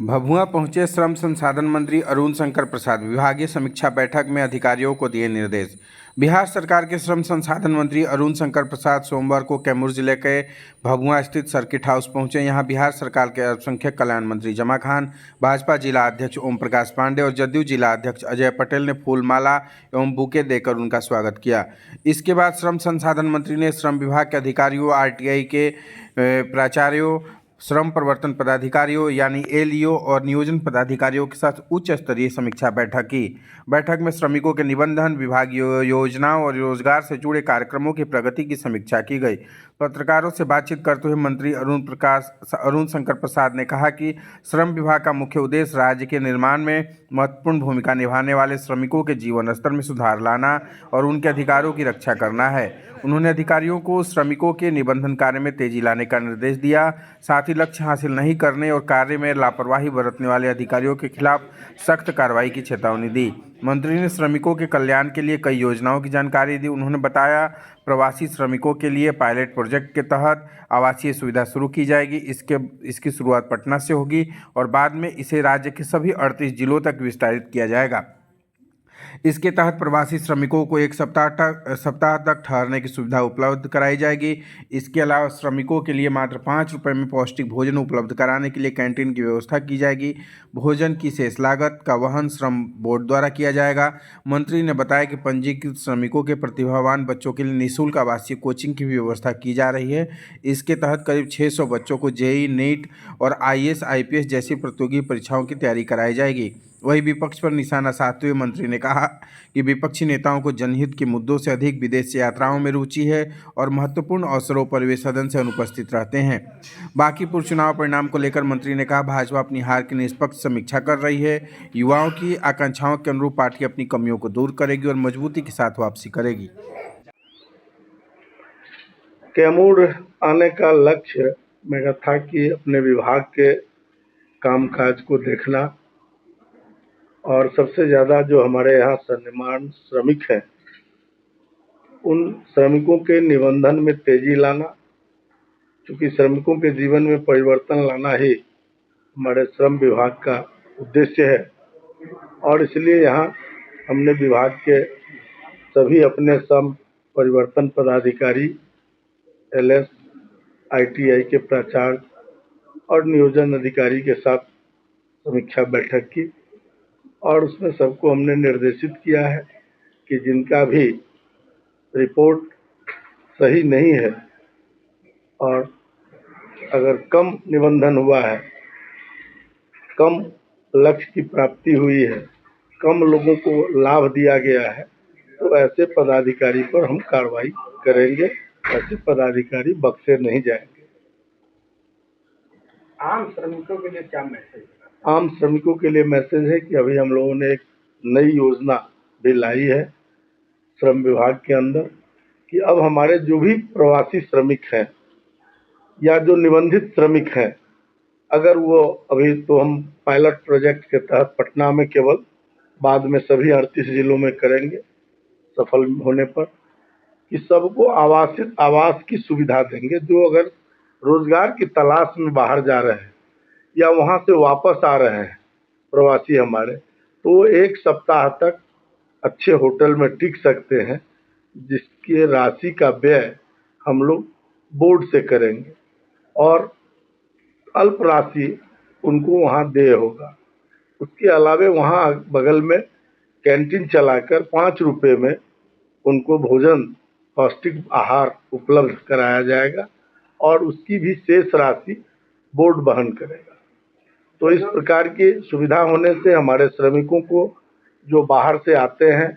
भभुआ पहुंचे श्रम संसाधन मंत्री अरुण शंकर प्रसाद। विभागीय समीक्षा बैठक में अधिकारियों को दिए निर्देश। बिहार सरकार के श्रम संसाधन मंत्री अरुण शंकर प्रसाद सोमवार को कैमूर जिले के भभुआ स्थित सर्किट हाउस पहुंचे। यहां बिहार सरकार के अल्पसंख्यक कल्याण मंत्री जमा खान, भाजपा जिला अध्यक्ष ओम प्रकाश पांडे और जदयू जिला अध्यक्ष अजय पटेल ने फूलमाला एवं बुके देकर उनका स्वागत किया। इसके बाद श्रम संसाधन मंत्री ने श्रम विभाग के अधिकारियों, आरटीआई के प्राचार्यों, श्रम प्रवर्तन पदाधिकारियों यानी एलईओ और नियोजन पदाधिकारियों के साथ उच्च स्तरीय समीक्षा बैठक की। बैठक में श्रमिकों के निबंधन, विभागीय योजनाओं और रोजगार से जुड़े कार्यक्रमों की प्रगति की समीक्षा की गई। पत्रकारों से बातचीत करते हुए मंत्री अरुण शंकर प्रसाद ने कहा कि श्रम विभाग का मुख्य उद्देश्य राज्य के निर्माण में महत्वपूर्ण भूमिका निभाने वाले श्रमिकों के जीवन स्तर में सुधार लाना और उनके अधिकारों की रक्षा करना है। उन्होंने अधिकारियों को श्रमिकों के निबंधन कार्य में तेजी लाने का निर्देश दिया। साथ ही लक्ष्य हासिल नहीं करने और कार्य में लापरवाही बरतने वाले अधिकारियों के खिलाफ सख्त कार्रवाई की चेतावनी दी। मंत्री ने श्रमिकों के कल्याण के लिए कई योजनाओं की जानकारी दी। उन्होंने बताया, प्रवासी श्रमिकों के लिए पायलट प्रोजेक्ट के तहत आवासीय सुविधा शुरू की जाएगी। इसकी शुरुआत पटना से होगी और बाद में इसे राज्य के सभी 38 जिलों तक विस्तारित किया जाएगा। इसके तहत प्रवासी श्रमिकों को एक सप्ताह तक ठहरने की सुविधा उपलब्ध कराई जाएगी। इसके अलावा श्रमिकों के लिए मात्र 5 रुपये में पौष्टिक भोजन उपलब्ध कराने के लिए कैंटीन की व्यवस्था की जाएगी। भोजन की शेष लागत का वहन श्रम बोर्ड द्वारा किया जाएगा। मंत्री ने बताया कि पंजीकृत श्रमिकों के प्रतिभावान बच्चों के लिए निःशुल्क आवासीय कोचिंग की भी व्यवस्था की जा रही है। इसके तहत करीब 600 बच्चों को जेईई, नीट और आईएएस, आईपीएस जैसी प्रतियोगी परीक्षाओं की तैयारी कराई जाएगी। वहीं विपक्ष पर निशाना साधते हुए मंत्री ने कहा कि विपक्षी नेताओं को जनहित के मुद्दों से अधिक विदेश यात्राओं में रुचि है और महत्वपूर्ण अवसरों पर वे सदन से अनुपस्थित रहते हैं। बांकीपुर चुनाव परिणाम को लेकर मंत्री ने कहा, भाजपा अपनी हार की निष्पक्ष समीक्षा कर रही है। युवाओं की आकांक्षाओं के अनुरूप पार्टी अपनी कमियों को दूर करेगी और मजबूती के साथ वापसी करेगी। कैमूर आने का लक्ष्य मेरा था कि अपने विभाग के कामकाज को देखना और सबसे ज़्यादा जो हमारे यहाँ निर्माण श्रमिक हैं, उन श्रमिकों के निबंधन में तेजी लाना, क्योंकि श्रमिकों के जीवन में परिवर्तन लाना ही हमारे श्रम विभाग का उद्देश्य है। और इसलिए यहाँ हमने विभाग के सभी अपने श्रम परिवर्तन पदाधिकारी, एलएस, आईटीआई के प्राचार्य और नियोजन अधिकारी के साथ समीक्षा बैठक की और उसमें सबको हमने निर्देशित किया है कि जिनका भी रिपोर्ट सही नहीं है और अगर कम निबंधन हुआ है, कम लक्ष्य की प्राप्ति हुई है, कम लोगों को लाभ दिया गया है, तो ऐसे पदाधिकारी पर हम कार्रवाई करेंगे। ऐसे पदाधिकारी बख्शे नहीं जाएंगे। आम श्रमिकों के लिए क्या मैसेज है? आम श्रमिकों के लिए मैसेज है कि अभी हम लोगों ने एक नई योजना भी लाई है श्रम विभाग के अंदर कि अब हमारे जो भी प्रवासी श्रमिक हैं या जो निबंधित श्रमिक हैं, अगर वो अभी तो हम पायलट प्रोजेक्ट के तहत पटना में केवल, बाद में सभी 38 जिलों में करेंगे सफल होने पर, कि सबको आवास की सुविधा देंगे। जो अगर रोजगार की तलाश में बाहर जा रहे हैं या वहाँ से वापस आ रहे हैं प्रवासी हमारे, तो 1 सप्ताह तक अच्छे होटल में टिक सकते हैं, जिसकी राशि का व्यय हम लोग बोर्ड से करेंगे और अल्प राशि उनको वहाँ देय होगा। उसके अलावे वहाँ बगल में कैंटीन चलाकर 5 रुपये में उनको भोजन, पौष्टिक आहार उपलब्ध कराया जाएगा और उसकी भी शेष राशि बोर्ड वहन करेगा। तो इस प्रकार की सुविधा होने से हमारे श्रमिकों को जो बाहर से आते हैं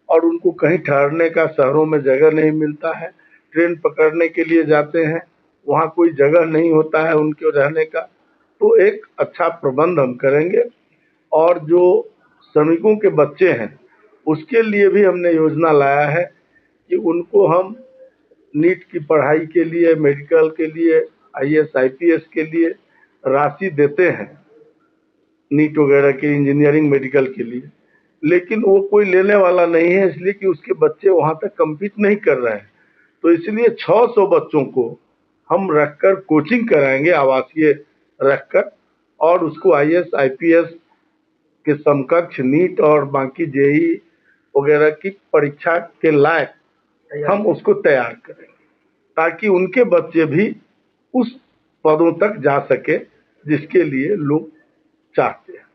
और उनको कहीं ठहरने का शहरों में जगह नहीं मिलता है, ट्रेन पकड़ने के लिए जाते हैं, वहाँ कोई जगह नहीं होता है उनके रहने का, तो एक अच्छा प्रबंध हम करेंगे। और जो श्रमिकों के बच्चे हैं उसके लिए भी हमने योजना लाया है कि उनको हम नीट की पढ़ाई के लिए, मेडिकल के लिए, आईएएस, आईपीएस के लिए राशि देते हैं, नीट वगैरह के, इंजीनियरिंग, मेडिकल के लिए, लेकिन वो कोई लेने वाला नहीं है, इसलिए कि उसके बच्चे वहाँ तक कम्पीट नहीं कर रहे हैं। तो इसलिए 600 बच्चों को हम रखकर कोचिंग कराएंगे, आवासीय रखकर, और उसको आईएएस आईपीएस के समकक्ष नीट और बाकी जेई वगैरह की परीक्षा के लायक हम उसको तैयार करेंगे, ताकि उनके बच्चे भी उस पदों तक जा सके जिसके लिए लोग चाहते हैं।